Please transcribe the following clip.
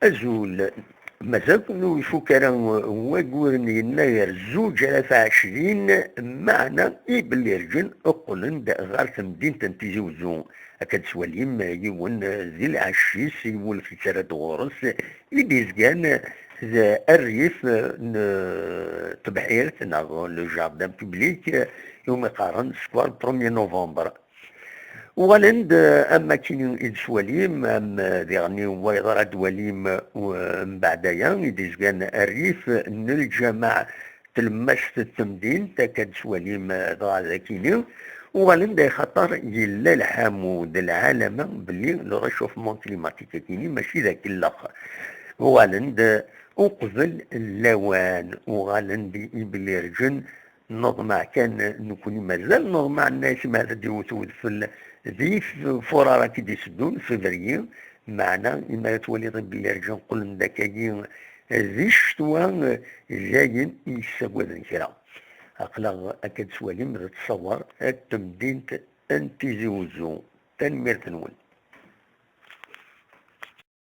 أزول مازال كنو يفوك راه وقورني يناير 2020 معنا يبلي رجل أقولن غار تمدينة تيزي وزون أكاد سواليم يون ذي العشيس يون في سارة غورس يديزكان ذا الريف تبحيرة ناغ لو جاردان بوبليك يوم يقارن سكوار 1 نوفمبر. وغالند اما كاين يدسواليم ام ديغني ويضرا دواليم ومن بعدايا يديز كان الريف الجماع تلمس التمدين تاكد سواليم ضاع ذاكيني. وغالند خطر يلا الحامود العالم باللي لو ريشوفمون كليماتيك كيني ماشي ذاك الاخر. وغالند وقبل اللوان وغالند يبلي رجل نضمع كان نكون مازال نضمع الناس ما تديوتو في ذي فرارة كي يسدون فيفري معنا إما تولي طب اللي رجع نقول من ذاك ذي الشتوى جايين يساقوا ذا كرا أقلا أكد سوالي من تصور التمدين أنتي زوزو تنمير تنول.